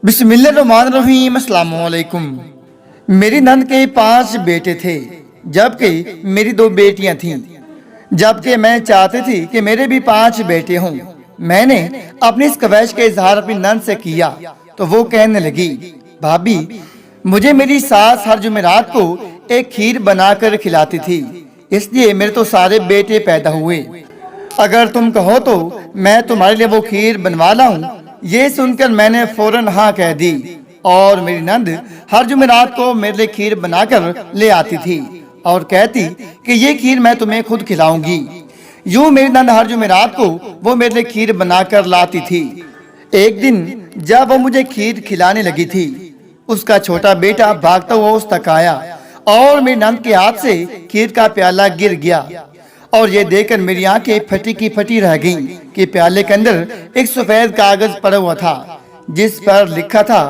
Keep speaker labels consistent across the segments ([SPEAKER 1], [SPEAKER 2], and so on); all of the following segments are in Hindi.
[SPEAKER 1] बिस्मिल्लाहिर्रहमानिर्रहीम। अस्सलाम वालेकुम। मेरी नंद के 5 बेटे थे, जबकि मेरी 2 बेटियां थीं। जबकि मैं चाहती थी कि मेरे भी 5 बेटे हों। मैंने अपनी इस ख्वाहिश का इजहार अपनी नंद से किया तो वो कहने लगी, भाभी मुझे मेरी सास हर जुमेरात को एक खीर बनाकर खिलाती थी, इसलिए मेरे तो सारे बेटे पैदा हुए। अगर तुम कहो तो मैं तुम्हारे लिए वो खीर बनवा लाऊं। ये सुनकर मैंने फौरन हाँ कह दी और मेरी नंद हर जुमेरात को मेरे लिए खीर बनाकर ले आती थी और कहती कि ये खीर मैं तुम्हें खुद खिलाऊंगी। यूं मेरी नंद हर जुमेरात को वो मेरे लिए खीर बनाकर लाती थी। एक दिन जब वो मुझे खीर खिलाने लगी थी, उसका छोटा बेटा भागता हुआ उस तक आया और मेरी नंद के हाथ से खीर का प्याला गिर गया और ये देखकर मेरी आंखें फटी की फटी रह गईं कि प्याले के अंदर एक सफेद कागज पड़ा हुआ था जिस पर लिखा था,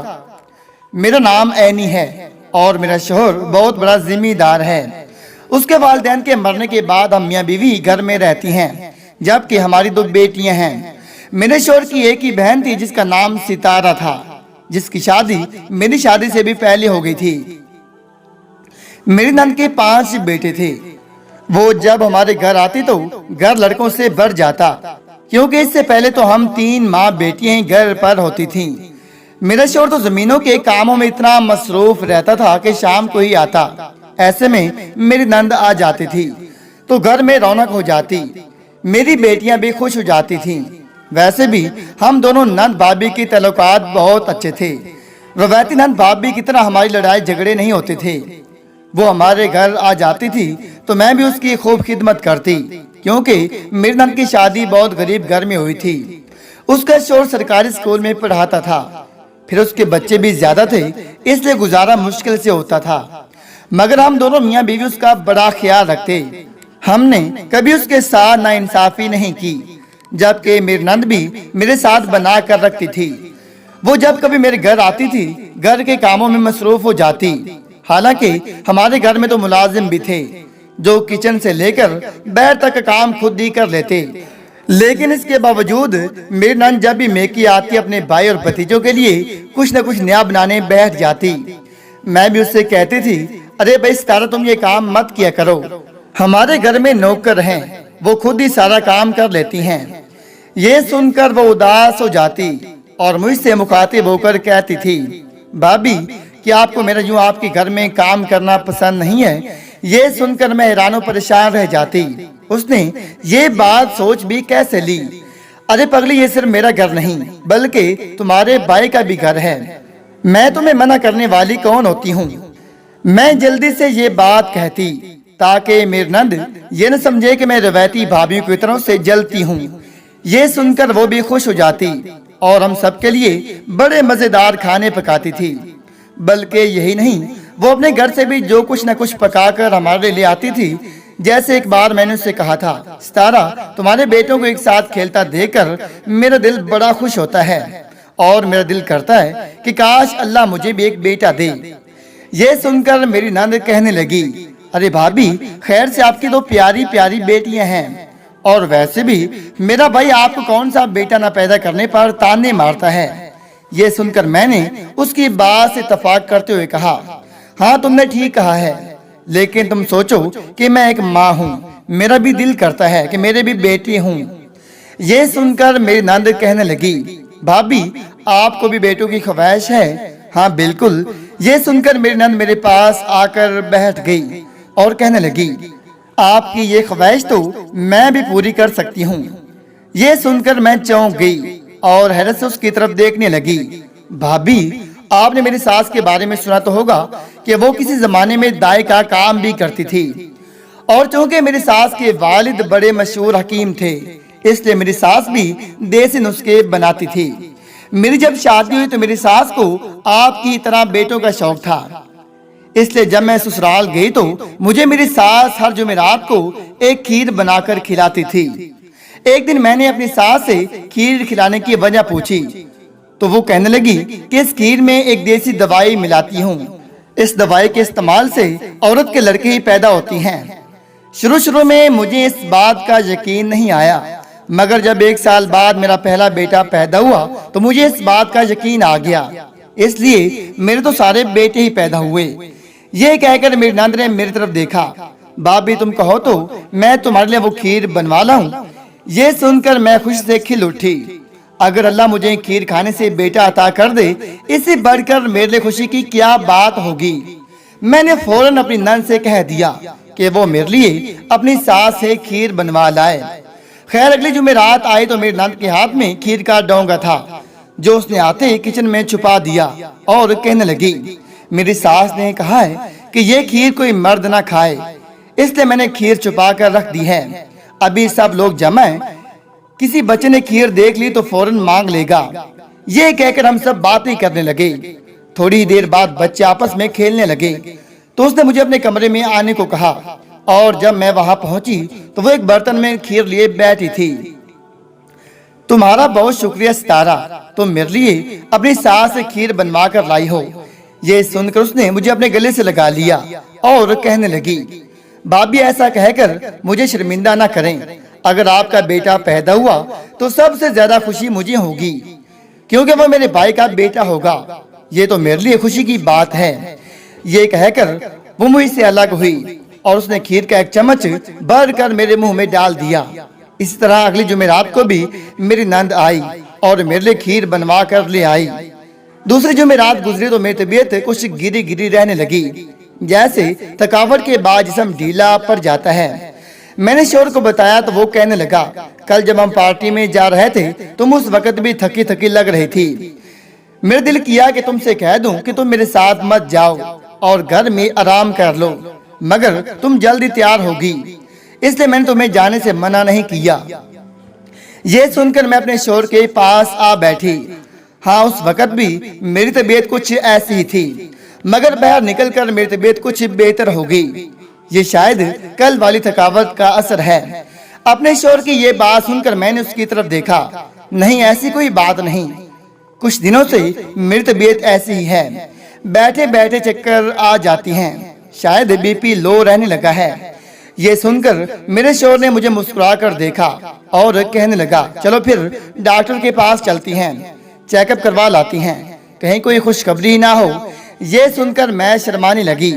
[SPEAKER 1] मेरा नाम ऐनी है और मेरा शोहर बहुत बड़ा जिम्मेदार है। उसके वालिदैन के मरने के बाद हम मियाँ बीवी घर में रहती हैं, जबकि हमारी 2 बेटियां हैं। मेरे शोहर की एक ही बहन थी जिसका नाम सितारा था, जिसकी शादी मेरी शादी से भी पहले हो गई थी। मेरी नंद के 5 बेटे थे। वो जब हमारे घर आती तो घर लड़कों से भर जाता, क्योंकि इससे पहले तो हम 3 माँ बेटियां ही घर पर होती थीं। मेरा शोहर तो जमीनों के कामों में इतना मसरूफ रहता था कि शाम को ही आता। ऐसे में मेरी नंद आ जाती थी तो घर में रौनक हो जाती, मेरी बेटियां भी खुश हो जाती थीं। वैसे भी हम दोनों नंद भाभी की तल्लुकात बहुत अच्छे थे। रवायती नंद भाभी की तरह हमारी लड़ाई झगड़े नहीं होते थे। वो हमारे घर आ जाती थी तो मैं भी उसकी खूब खिदमत करती, क्योंकि मेरी नंद की शादी बहुत गरीब घर में हुई थी। उसका शोहर सरकारी स्कूल में पढ़ाता था, फिर उसके बच्चे भी ज्यादा थे, इसलिए गुजारा मुश्किल से होता था। मगर हम दोनों मियाँ बीवी उसका बड़ा ख्याल रखते। हमने कभी उसके साथ नाइंसाफी नहीं की, जबकि मेरी नंद भी मेरे साथ बना कर रखती थी। वो जब कभी मेरे घर आती थी, घर के कामों में मसरूफ हो जाती। हालांकि हमारे घर में तो मुलाजिम भी थे जो किचन से लेकर बैर तक काम खुद ही कर लेते, लेकिन इसके बावजूद मेरी नंद जब भी मेकी आती अपने भाई और भतीजों के लिए कुछ न कुछ नया बनाने बैठ जाती। मैं भी उससे कहती थी, अरे भाई सितारा तुम ये काम मत किया करो, हमारे घर में नौकर हैं, वो खुद ही सारा काम कर लेती हैं। ये सुनकर वो उदास हो जाती और मुझसे मुखातिब होकर कहती थी, भाभी कि आपको मेरा यूं आपके घर में काम करना पसंद नहीं है। ये सुनकर मैं हैरान और परेशान रह जाती। उसने ये बात सोच भी कैसे ली? अरे पगली, ये सिर्फ मेरा घर नहीं बल्कि तुम्हारे भाई का भी घर है। मैं तुम्हें मना करने वाली कौन होती हूँ? मैं जल्दी से ये बात कहती ताकि मेरी नंद ये न समझे कि मैं रवायती भाभीयों की तरह से जलती हूँ। ये सुनकर वो भी खुश हो जाती और हम सबके लिए बड़े मजेदार खाने पकाती थी। बल्कि यही नहीं, वो अपने घर से भी जो कुछ न कुछ पकाकर हमारे लिए आती थी। जैसे एक बार मैंने उससे कहा था, सितारा तुम्हारे बेटों को एक साथ खेलता देखकर मेरा दिल बड़ा खुश होता है और मेरा दिल करता है कि काश अल्लाह मुझे भी एक बेटा दे। ये सुनकर मेरी नंद कहने लगी, अरे भाभी खैर से आपकी 2 प्यारी प्यारी बेटियां हैं, और वैसे भी मेरा भाई आपको कौन सा बेटा न पैदा करने पर ताने मारता है। ये सुनकर मैंने उसकी बात से इत्तेफाक करते हुए कहा, हाँ तुमने ठीक कहा है, लेकिन तुम सोचो कि मैं एक माँ हूँ, मेरा भी दिल करता है कि मेरे भी बेटी हूँ। ये सुनकर मेरी नंद कहने लगी, भाभी आपको भी बेटों की ख्वाहिश है? हाँ बिल्कुल। ये सुनकर मेरी नंद मेरे पास आकर बैठ गई और कहने लगी, आपकी ये ख्वाहिश तो मैं भी पूरी कर सकती हूँ। ये सुनकर मैं चौंक गई और हैरत से उसकी तरफ देखने लगी। भाभी आपने मेरी सास के बारे में सुना तो होगा कि वो किसी जमाने में दाई का काम भी करती थी, और चूंकि मेरी सास के वालिद बड़े मशहूर हकीम थे, इसलिए मेरी सास भी देसी नुस्खे बनाती थी। मेरी जब शादी हुई तो मेरी सास को आपकी तरह बेटों का शौक था, इसलिए जब मैं ससुराल गई तो मुझे मेरी सास हर जुमेरात को एक खीर बनाकर खिलाती थी। एक दिन मैंने अपनी सास से खीर खिलाने की वजह पूछी तो वो कहने लगी कि इस खीर में एक देसी दवाई मिलाती हूँ, इस दवाई के इस्तेमाल से औरत के लड़के ही पैदा होती हैं। शुरू में मुझे इस बात का यकीन नहीं आया, मगर जब 1 साल बाद मेरा पहला बेटा पैदा हुआ तो मुझे इस बात का यकीन आ गया। इसलिए मेरे तो सारे बेटे ही पैदा हुए। ये कहकर मेरी नंद ने मेरी तरफ देखा। भाभी तुम कहो तो मैं तुम्हारे लिए वो खीर बनवा लाऊं। ये सुनकर मैं खुशी से खिल उठी। अगर अल्लाह मुझे खीर खाने से बेटा अता कर दे, इससे बढ़कर मेरे लिए खुशी की क्या बात होगी। मैंने फौरन अपनी नंद से कह दिया कि वो मेरे लिए अपनी सास से खीर बनवा लाए। खैर अगली जुमेरात आई तो मेरी नंद के हाथ में खीर का डोंगा था, जो उसने आते ही किचन में छुपा दिया और कहने लगी, मेरी सास ने कहा है कि ये खीर कोई मर्द ना खाए, इसलिए मैंने खीर छुपा कर रख दी है। अभी सब लोग जमा हैं, किसी बच्चे ने खीर देख ली तो फौरन मांग लेगा। ये कहकर हम सब बातें करने लगे। थोड़ी देर बाद बच्चे आपस में खेलने लगे तो उसने मुझे अपने कमरे में आने को कहा, और जब मैं वहां पहुंची तो वो एक बर्तन में खीर लिए बैठी थी। तुम्हारा बहुत शुक्रिया सितारा, तुम मेरे लिए अपनी सास से खीर बनवा कर लाई हो। ये सुनकर उसने मुझे अपने गले से लगा लिया और कहने लगी, भाभी ऐसा कहकर मुझे शर्मिंदा ना करें। अगर आपका बेटा पैदा हुआ तो सबसे ज्यादा खुशी मुझे होगी, क्योंकि वो मेरे भाई का बेटा होगा। ये तो मेरे लिए खुशी की बात है। ये कहकर वो मुझसे अलग हुई और उसने खीर का एक चम्मच भर कर मेरे मुंह में डाल दिया। इसी तरह अगली जुमेरात को भी मेरी नंद आई और मेरे लिए खीर बनवा कर ले आई। दूसरी जुमेरात गुजरी तो मेरी तबीयत कुछ गिरी गिरी रहने लगी, जैसे थकावट के बाद जिस्म ढीला पड़ जाता है। मैंने शोर को बताया तो वो कहने लगा, कल जब हम पार्टी में जा रहे थे तुम उस वक्त भी थकी थकी लग रही थी। मेरे दिल किया कि तुमसे कह दूं कि तुम मेरे साथ मत जाओ और घर में आराम कर लो, मगर तुम जल्दी तैयार होगी, इसलिए मैंने तुम्हें जाने से मना नहीं किया। ये सुनकर मैं अपने शोर के पास आ बैठी। हाँ, उस वक्त भी मेरी तबीयत कुछ ऐसी ही थी, मगर बाहर निकलकर मेरी तबीयत कुछ बेहतर हो गई। ये शायद कल वाली थकावट का असर है। अपने शोर की ये बात सुनकर मैंने उसकी तरफ देखा। नहीं, ऐसी कोई बात नहीं, कुछ दिनों से मेरी तबीयत ऐसी ही है, बैठे बैठे चक्कर आ जाती हैं, शायद बीपी लो रहने लगा है। ये सुनकर मेरे शोर ने मुझे मुस्कुरा कर देखा और कहने लगा, चलो फिर डॉक्टर के पास चलती हैं, चेकअप करवा लाती हैं, कहीं कोई खुशखबरी ना हो। ये सुनकर मैं शर्माने लगी।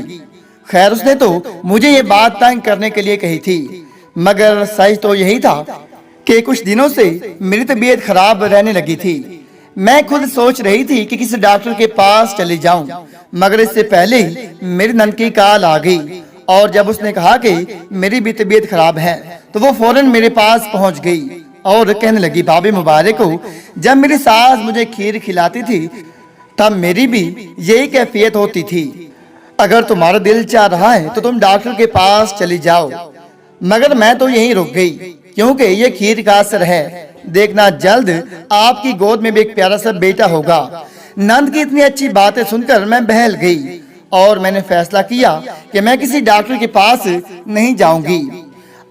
[SPEAKER 1] खैर उसने तो मुझे ये बात तंग करने के लिए कही थी, मगर सच तो यही था कि कुछ दिनों से मेरी तबीयत खराब रहने लगी थी। मैं खुद सोच रही थी कि किसी डॉक्टर के पास चली जाऊं, मगर इससे पहले ही मेरी नंद की कॉल आ गई और जब उसने कहा कि मेरी भी तबीयत खराब है तो वो फौरन मेरे पास पहुंच गई और कहने लगी, भाभी मुबारक हो, जब मेरी सास मुझे खीर खिलाती थी तब मेरी भी यही कैफियत होती थी। अगर तुम्हारा दिल चाह रहा है तो तुम डॉक्टर के पास चली जाओ, मगर मैं तो यहीं रुक गई, क्योंकि ये खीर का असर है। देखना जल्द आपकी गोद में भी एक प्यारा सा बेटा होगा। नंद की इतनी अच्छी बातें सुनकर मैं बहल गई और मैंने फैसला किया कि मैं किसी डॉक्टर के पास नहीं जाऊंगी।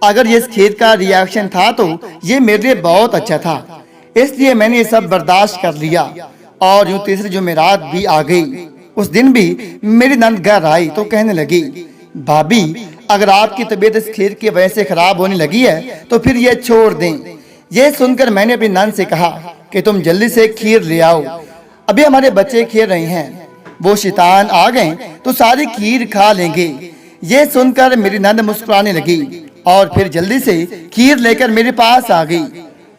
[SPEAKER 1] अगर ये इस खीर का रिएक्शन था तो ये मेरे लिए बहुत अच्छा था, इसलिए मैंने ये सब बर्दाश्त कर लिया। और यूं तीसरी जुमेरात भी आ गई। उस दिन भी मेरी नंद घर आई तो कहने लगी, भाभी अगर आपकी तबीयत इस खीर की वजह से खराब होने लगी है तो फिर ये छोड़ दें। ये सुनकर मैंने अपनी नंद से कहा कि तुम जल्दी से खीर ले आओ, अभी हमारे बच्चे खेल रहे हैं, वो शैतान आ गए तो सारी खीर खा लेंगे। ये सुनकर मेरी नंद मुस्कुराने लगी और फिर जल्दी से खीर लेकर मेरे पास आ गई।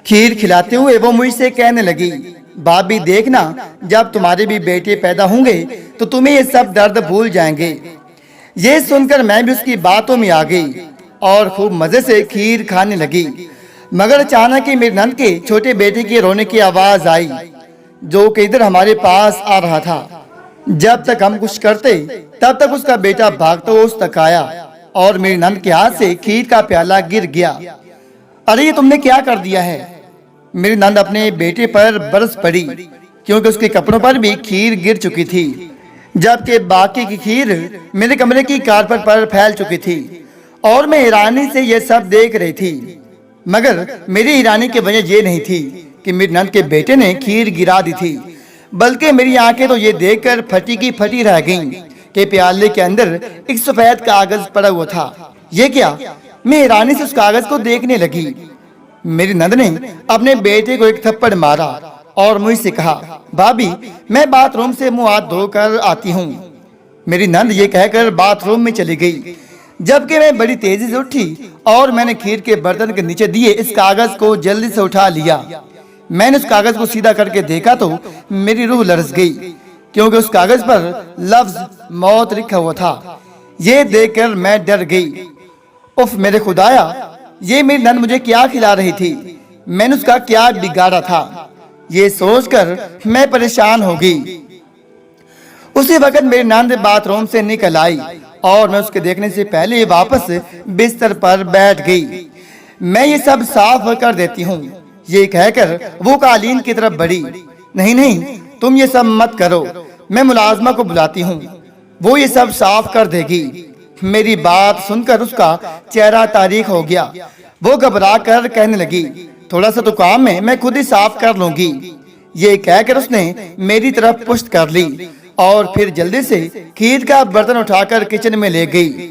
[SPEAKER 1] खीर खिलाते हुए वो मुझसे कहने लगी, भाभी देखना जब तुम्हारे भी बेटे पैदा होंगे तो तुम्हें ये सब दर्द भूल जाएंगे। ये सुनकर मैं भी उसकी बातों में आ गई और खूब मजे से खीर खाने लगी, मगर अचानक ही मेरी नंद के छोटे बेटे के रोने की आवाज आई, जो कि इधर हमारे पास आ रहा था। जब तक हम कुछ करते तब तक उसका बेटा भागता हुआ उस तक आया और मेरी नंद के हाथ से खीर का प्याला गिर गया। अरे ये तुमने क्या कर दिया है? मेरी नंद अपने बेटे पर बरस पड़ी, क्योंकि उसके कपड़ों पर भी खीर गिर चुकी थी, जबकि बाकी की खीर मेरे कमरे की कारपेट पर फैल चुकी थी और मैं हैरानी से यह सब देख रही थी। मगर मेरी हैरानी की वजह यह नहीं थी कि मेरी नंद के बेटे ने खीर गिरा दी थी, बल्कि मेरी आंखें तो ये देखकर फटी की फटी रह गईं कि प्याले के अंदर एक सफेद कागज पड़ा हुआ था। ये क्या? मैं हैरानी से उस कागज को देखने लगी। मेरी नंद ने अपने बेटे को एक थप्पड़ मारा और मुझसे कहा, भाभी मैं बाथरूम से मुंह हाथ धोकर आती हूँ। मेरी नंद ये कहकर बाथरूम में चली गई, जबकि मैं बड़ी तेजी से उठी और मैंने खीर के बर्तन के नीचे दिए इस कागज को जल्दी से उठा लिया। मैंने उस कागज को सीधा करके देखा तो मेरी रूह लरस गई, क्योंकि उस कागज पर लफ्ज मौत लिखा हुआ था। ये देखकर मैं डर गई। उफ मेरे खुदाया, ये मेरी नंद मुझे क्या खिला रही थी, मैंने उसका क्या बिगाड़ा था, ये सोचकर मैं परेशान हो गई। उसी वक्त मेरी नंद बाथरूम से निकल आई और मैं उसके देखने से पहले वापस बिस्तर पर बैठ गई। मैं ये सब साफ कर देती हूँ, ये कहकर वो कालीन की तरफ बढ़ी। नहीं नहीं, तुम ये सब मत करो, मैं मुलाजमा को बुलाती हूँ, वो ये सब साफ कर देगी। मेरी बात सुनकर उसका चेहरा तारीख हो गया। वो घबरा कर कहने लगी, थोड़ा सा तो काम है, मैं खुद ही साफ कर लूंगी। ये कहकर उसने मेरी तरफ पुश्त कर ली और फिर जल्दी से खीर का बर्तन उठाकर किचन में ले गई।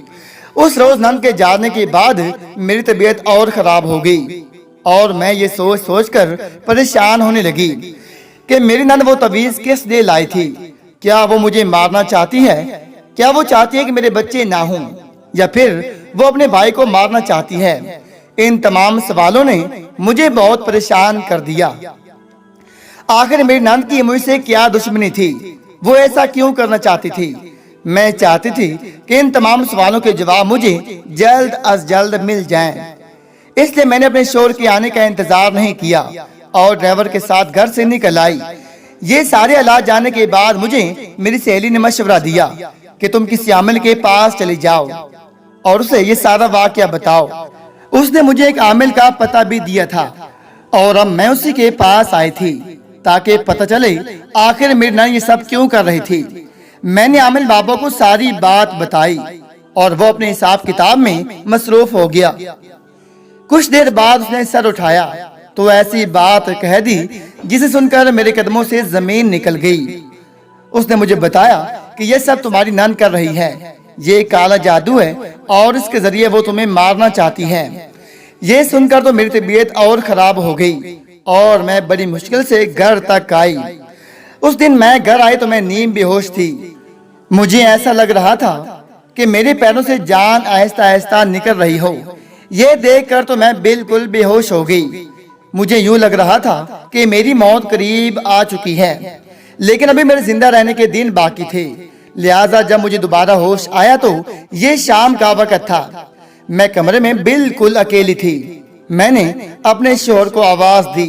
[SPEAKER 1] उस रोज नंद के जाने के बाद मेरी तबीयत और खराब हो गई और मैं ये सोच सोच कर परेशान होने लगी कि मेरी नंद वो तवीज किस लिए लाई थी। क्या वो मुझे मारना चाहती है? क्या वो चाहती है कि मेरे बच्चे ना हों, या फिर वो अपने भाई को मारना चाहती है? इन तमाम सवालों ने मुझे बहुत परेशान कर दिया। आखिर मेरी नंद की मुझसे क्या दुश्मनी थी? वो ऐसा क्यों करना चाहती थी? मैं चाहती थी कि इन तमाम सवालों के जवाब मुझे जल्द अज जल्द मिल जाएं। इसलिए मैंने अपने शोहर के आने का इंतजार नहीं किया और ड्राइवर के साथ घर से निकल आई। ये सारे हालात जानने के बाद मुझे मेरी सहेली ने मशवरा दिया कि तुम किसी आमिल के पास चली जाओ और उसे ये सारा वाकया बताओ। उसने मुझे एक आमिल का पता भी दिया था और अब मैं उसी के पास आई थी ताकि पता चले आखिर मेरी नंद ये सब क्यों कर रही थी। मैंने आमिल बाबा को सारी बात बताई और वो अपने हिसाब किताब में मसरूफ हो गया। कुछ देर बाद उसने सर उठाया तो ऐसी बात कह दी जिसे सुनकर मेरे कदमों से जमीन निकल गई। उसने मुझे बताया कि यह सब तुम्हारी नंद कर रही है, ये काला जादू है और इसके जरिए वो तुम्हें मारना चाहती है। ये सुनकर तो मेरी तबीयत और खराब हो गई और मैं बड़ी मुश्किल से घर तक आई। उस दिन मैं घर आई तो मैं नीम बेहोश थी। मुझे ऐसा लग रहा था कि मेरे पैरों से जान आहिस्ता आहिस्ता निकल रही हो। ये देखकर तो मैं बिल्कुल बेहोश हो गई। मुझे यूं लग रहा था कि मेरी मौत करीब आ चुकी है, लेकिन अभी मेरे जिंदा रहने के दिन बाकी थे। लिहाजा जब मुझे दोबारा होश आया तो ये शाम का वक्त था। मैं कमरे में बिल्कुल अकेली थी। मैंने अपने शोहर को आवाज दी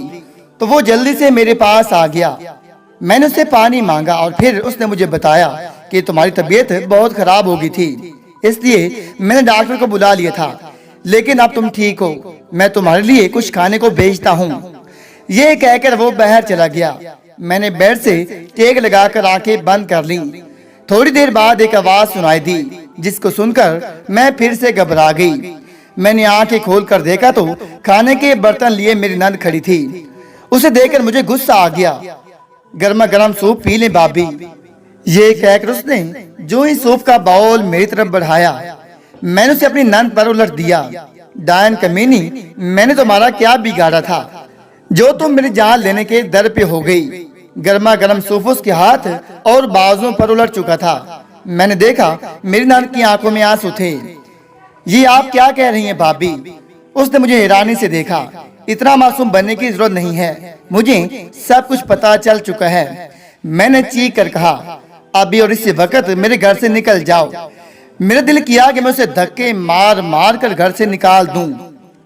[SPEAKER 1] तो वो जल्दी से मेरे पास आ गया। मैंने उससे पानी मांगा और फिर उसने मुझे बताया कि तुम्हारी तबीयत बहुत खराब हो गई थी, इसलिए मैंने डॉक्टर को बुला लिया था, लेकिन अब तुम ठीक हो, मैं तुम्हारे लिए कुछ खाने को भेजता हूँ। ये कहकर वो बाहर चला गया। मैंने बेड से टेक लगाकर आंखें बंद कर ली। थोड़ी देर बाद एक आवाज सुनाई दी जिसको सुनकर मैं फिर से घबरा गई। मैंने आंखें खोलकर देखा तो खाने के बर्तन लिए मेरी नंद खड़ी थी। उसे देखकर मुझे गुस्सा आ गया। गर्मा गर्म सूप पी ले भाभी, ये कहकर उसने जो ही सूप का बाउल मेरी तरफ बढ़ाया, मैंने उसे अपनी नंद पर उलट दिया। डायन कमीनी, मैंने तुम्हारा क्या बिगाड़ा था जो तुम मेरी जान लेने के दर पे हो गई। गर्मा गर्म सूप उसके हाथ और बाजुओं पर उलट चुका था। मैंने देखा मेरी नंद की आंखों में आंसू थे। ये आप क्या कह रही हैं भाभी? उसने मुझे हैरानी से देखा। इतना मासूम बनने की जरूरत नहीं है, मुझे सब कुछ पता चल चुका है। मैंने चीख कर कहा, अभी और इसी वक्त मेरे घर से निकल जाओ। मेरा दिल किया कि मैं उसे धक्के मार मार कर घर से निकाल दूं।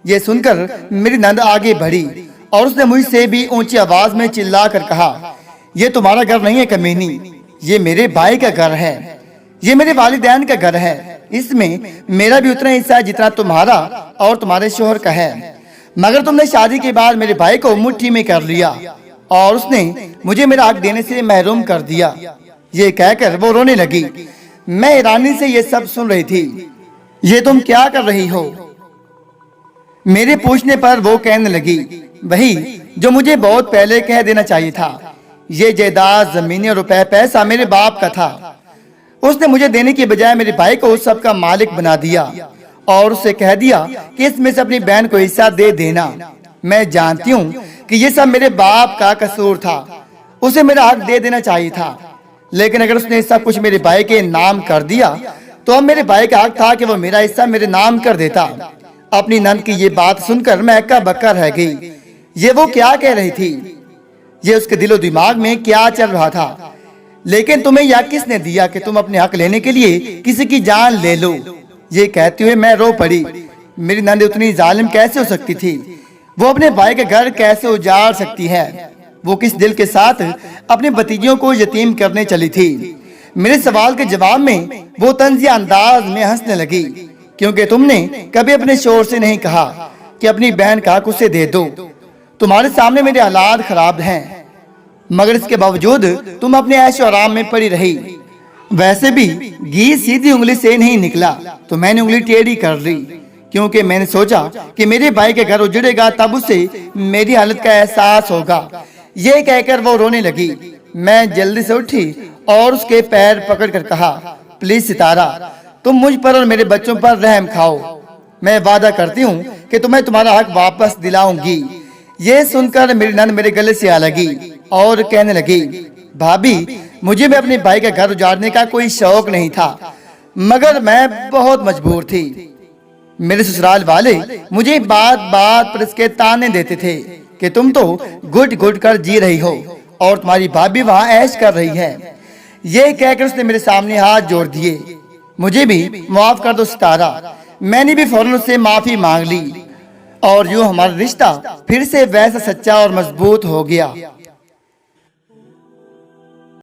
[SPEAKER 1] ये सुनकर मेरी नंद आगे बढ़ी और उसने मुझसे भी ऊंची आवाज में चिल्ला कर कहा, ये तुम्हारा घर नहीं है कमीनी, ये मेरे भाई का घर है, ये मेरे वालिदैन का घर है। इसमें मेरा भी उतना हिस्सा है जितना तुम्हारा और तुम्हारे शोहर का है, मगर तुमने शादी के बाद मेरे भाई को मुट्ठी में कर लिया और उसने मुझे मेरा हक देने से महरूम कर दिया। ये कहकर वो रोने लगी। मैं हैरानी से ये सब सुन रही थी। ये तुम क्या कर रही हो? मेरे पूछने पर वो कहने लगी, वही जो मुझे बहुत पहले कह देना चाहिए था। ये जायदाद, जमीनें और रुपए पैसा मेरे बाप का था। उसने मुझे देने की बजाय मेरे भाई को उस सब का मालिक बना दिया और उसे कह दिया कि इसमें से अपनी बहन को हिस्सा दे देना। मैं जानती हूँ कि ये सब मेरे बाप का कसूर था, उसे मेरा हक दे देना चाहिए था। लेकिन अगर उसने सब कुछ मेरे भाई के नाम कर दिया तो अब मेरे भाई का हक था कि वो मेरा हिस्सा मेरे नाम कर देता। अपनी नंद की ये बात सुनकर मैं हक्का बक्का रह गई। ये वो क्या कह रही थी, ये उसके दिलो दिमाग में क्या चल रहा था। लेकिन तुम्हें यह किसने दिया कि तुम अपने हक लेने के लिए किसी की जान ले लो। ये कहते हुए मैं रो पड़ी। मेरी नंद उतनी जालिम कैसे हो सकती थी? वो अपने भाई के घर कैसे उजाड़ सकती है? वो किस दिल के साथ अपने भतीजियों को यतीम करने चली थी? मेरे सवाल के जवाब में वो तंजिया अंदाज में हंसने लगी, क्योंकि तुमने कभी अपने शोर से नहीं कहा कि अपनी बहन का हक उसे दे दो। तुम्हारे सामने मेरे हालात खराब हैं, मगर इसके बावजूद तुम अपने ऐशो आराम में पड़ी रही। वैसे भी घी सीधी उंगली से नहीं निकला तो मैंने उंगली टेढ़ी कर ली, क्योंकि मैंने सोचा कि मेरे भाई के घर उजड़ेगा तब उसे मेरी हालत का एहसास होगा। ये कहकर वो रोने लगी। मैं जल्दी से उठी और उसके पैर पकड़कर कहा, प्लीज सितारा, तुम मुझ पर और मेरे बच्चों पर रहम खाओ। मैं वादा करती हूँ कि तुम्हें तुम्हारा हक वापस दिलाऊंगी। ये सुनकर मेरी नंद मेरे गले से आ लगी और कहने लगी, भाभी, मुझे भी अपने भाई का घर उजाड़ने का कोई शौक नहीं था, मगर मैं बहुत मजबूर थी। मेरे ससुराल वाले मुझे बात बात पर इसके ताने देते थे कि तुम तो घुट घुट कर जी रही हो और तुम्हारी भाभी वहां ऐश कर रही है। ये कहकर उसने मेरे सामने हाथ जोड़ दिए। मुझे भी माफ कर दो सितारा। मैंने भी फौरन उससे माफी मांग ली और यूं हमारा रिश्ता फिर से वैसा सच्चा और मजबूत हो गया।